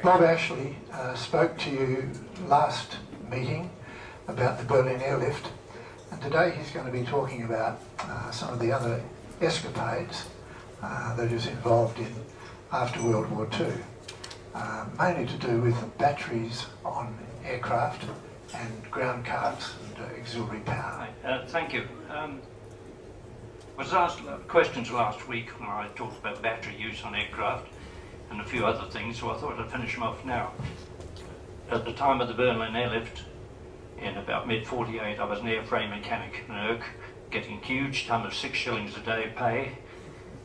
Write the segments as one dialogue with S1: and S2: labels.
S1: Bob Ashley spoke to you last meeting about the Berlin Airlift, and today he's going to be talking about some of the other escapades that he was involved in after World War II, mainly to do with batteries on aircraft and ground carts and auxiliary power.
S2: Thank you. Was asked questions last week when I talked about battery use on aircraft and a few other things, so I thought I'd finish them off now. At the time of the Berlin Airlift, in about mid-48, I was an airframe mechanic in Urk, getting a huge sum of 6 shillings a day pay,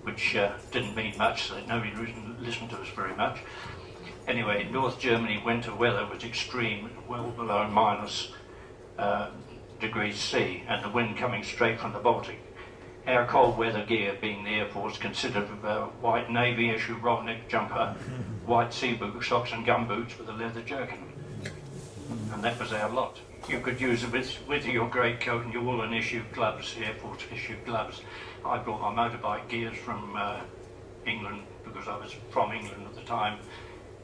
S2: which didn't mean much, so nobody listened to us very much. Anyway, in North Germany, winter weather was extreme, well below minus degrees C, and the wind coming straight from the Baltic. Our cold weather gear, being the Air Force, considered of a white Navy issue roll neck jumper, white sea boot socks and gum boots with a leather jerkin. And that was our lot. You could use it with your greatcoat and your woolen issue gloves, Air Force issue gloves. I brought my motorbike gears from England because I was from England at the time.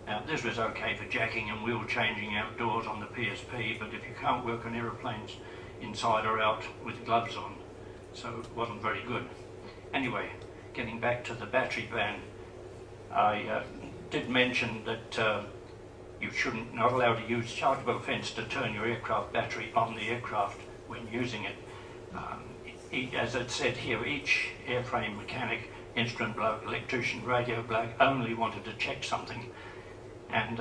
S2: Now, this was okay for jacking and wheel changing outdoors on the PSP, but if you can't work on aeroplanes inside or out with gloves on, so it wasn't very good. Anyway, getting back to the battery ban, I did mention that you not allowed to use chargeable fence to turn your aircraft battery on the aircraft when using it. As it said here, each airframe mechanic, instrument bloke, electrician, radio bloke only wanted to check something and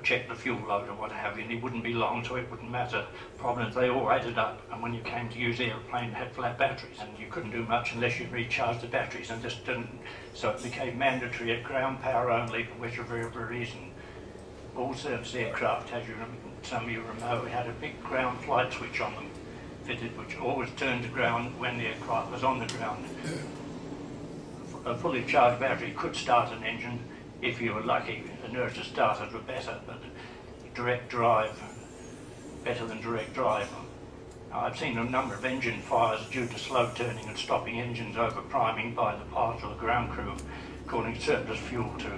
S2: check the fuel load or what have you, and it wouldn't be long, so it wouldn't matter. Problems, they all added up, and when you came to use the airplane, it had flat batteries, and you couldn't do much unless you recharged the batteries, and this didn't, so it became mandatory at ground power only, for whichever reason. All service aircraft, as some of you know, had a big ground flight switch on them, fitted, which always turned to ground when the aircraft was on the ground. A fully charged battery could start an engine if you were lucky. Inertia starters were better, but direct drive, better than direct drive. I've seen a number of engine fires due to slow turning and stopping engines over priming by the pilot or the ground crew, causing surplus fuel to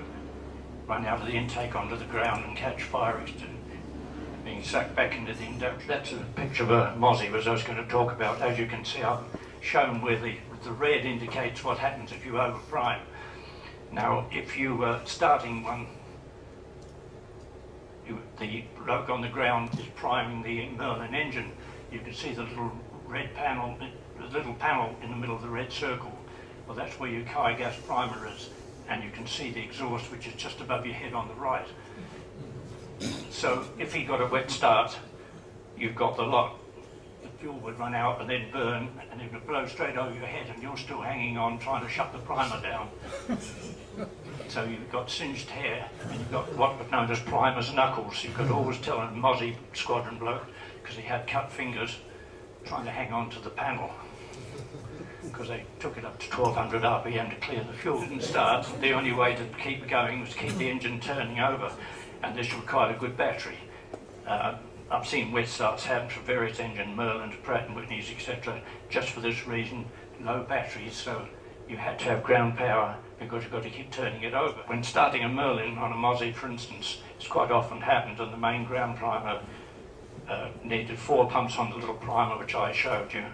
S2: run out of the intake onto the ground and catch fire, being sucked back into the induction. That's a picture of a Mozzie, as I was going to talk about. As you can see, I've shown where the red indicates what happens if you over prime. Now, if you were starting one, the bloke on the ground is priming the Merlin engine. You can see the little red panel, the little panel in the middle of the red circle. Well, that's where your Kai gas primer is, and you can see the exhaust, which is just above your head on the right. So, if he got a wet start, you've got the lot. The fuel would run out and then burn, and it would blow straight over your head, and you're still hanging on trying to shut the primer down. So you've got singed hair, and you've got what was known as primer's knuckles. You could always tell a Mozzie squadron bloke, because he had cut fingers, trying to hang on to the panel, because they took it up to 1200 RPM to clear the fuel. It didn't start. The only way to keep it going was to keep the engine turning over, and this required a good battery. I've seen wet starts happen for various engines, Merlin, Pratt & Whitney's, etc., just for this reason, low batteries, so you had to have ground power because you've got to keep turning it over. When starting a Merlin on a Mozzie, for instance, it's quite often happened, and the main ground primer needed 4 pumps on the little primer which I showed you,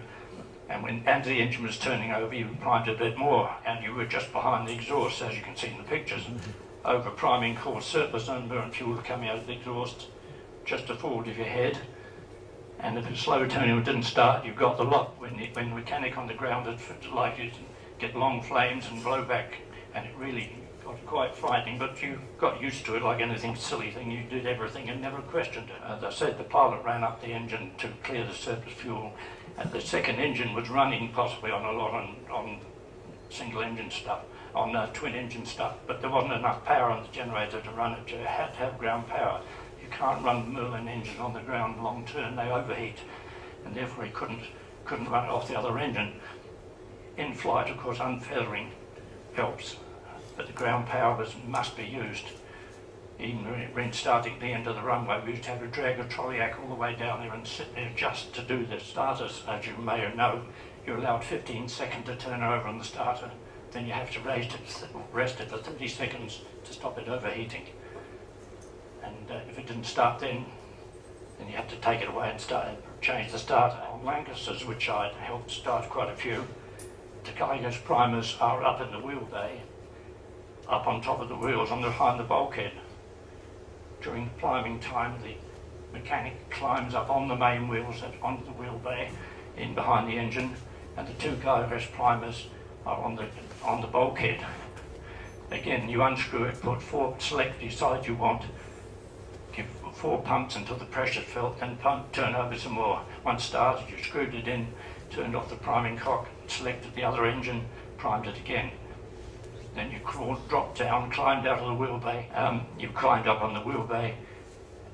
S2: and as the engine was turning over, you primed a bit more, and you were just behind the exhaust, as you can see in the pictures. Over priming caused surplus unburned fuel coming out of the exhaust just to forward of your head, and if it's slow turning or didn't start, you've got the lot. When the mechanic on the ground had like you get long flames and blow back, and it really got quite frightening, but you got used to it like anything silly thing. You did everything and never questioned it. As I said, the pilot ran up the engine to clear the surplus fuel, and the second engine was running possibly on a lot on single engine stuff, on twin engine stuff, but there wasn't enough power on the generator to run it. You had to have ground power. You can't run the Merlin engine on the ground long term, they overheat, and therefore he couldn't run it off the other engine. In flight, of course, unfeathering helps, but the ground power must be used. Even when starting at the end of the runway, we used to have to drag a trolley-ack all the way down there and sit there just to do the starters. As you may know, you're allowed 15 seconds to turn over on the starter, then you have to rest it for 30 seconds to stop it overheating. and if it didn't start then you had to take it away and change the starter. On Lancasters, which I'd helped start quite a few, Tacaiga's primers are up in the wheel bay, up on top of the wheels behind the bulkhead. During the priming time, the mechanic climbs up on the main wheels onto the wheel bay in behind the engine, and the two Geiger's primers are on the bulkhead. Again, you unscrew it, select the side you want, give 4 pumps until the pressure felt, then turn over some more. Once started, you screwed it in, turned off the priming cock, selected the other engine, primed it again. Then you dropped down, climbed out of the wheel bay. You climbed up on the wheel bay,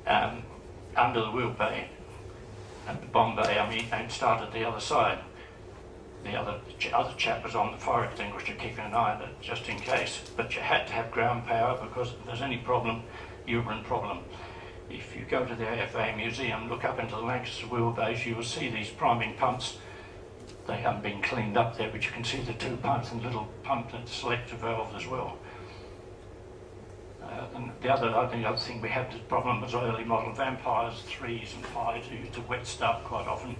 S2: under the wheel bay, at the bomb bay, and started the other side. The other chap was on the fire extinguisher keeping an eye on it, just in case. But you had to have ground power, because if there's any problem, you were in problem. If you go to the AFA Museum, look up into the Lancaster wheel bays, you will see these priming pumps. They haven't been cleaned up there, but you can see the 2 pumps and little pump and selector valve as well. And the other thing we had, the problem was early model Vampires 3s and 5s who used to wet start quite often,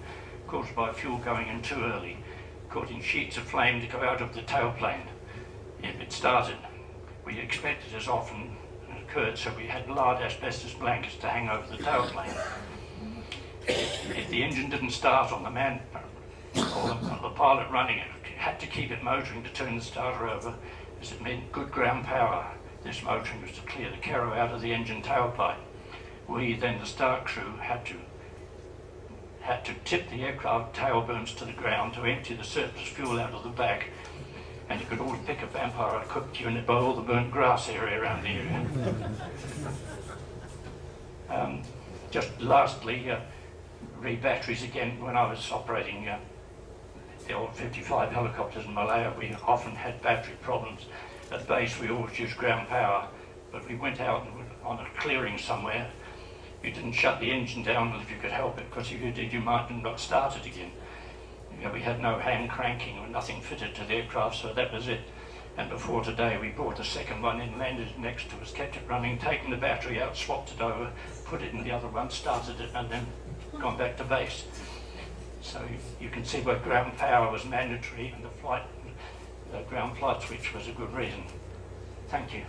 S2: caused by fuel going in too early, causing sheets of flame to go out of the tailplane if it started. We expected as often occurred, so we had large asbestos blankets to hang over the tailplane. If the engine didn't start on the man or the pilot running it, had to keep it motoring to turn the starter over, as it meant good ground power. This motoring was to clear the kero out of the engine tailpipe. We, then the start crew, had to tip the aircraft tail booms to the ground to empty the surplus fuel out of the back, and you could always pick a Vampire equipped unit by all the burnt grass area around the area. Just lastly, re-batteries again. When I was operating the old 55 helicopters in Malaya, we often had battery problems. At base we always used ground power, but we went out on a clearing somewhere. You didn't shut the engine down if you could help it, because if you did, you might not start it again. We had no hand cranking or nothing fitted to the aircraft, so that was it. And before today, we brought a second one in, landed it next to us, kept it running, taken the battery out, swapped it over, put it in the other one, started it, and then gone back to base. So you can see where ground power was mandatory, and the ground flight switch was a good reason. Thank you.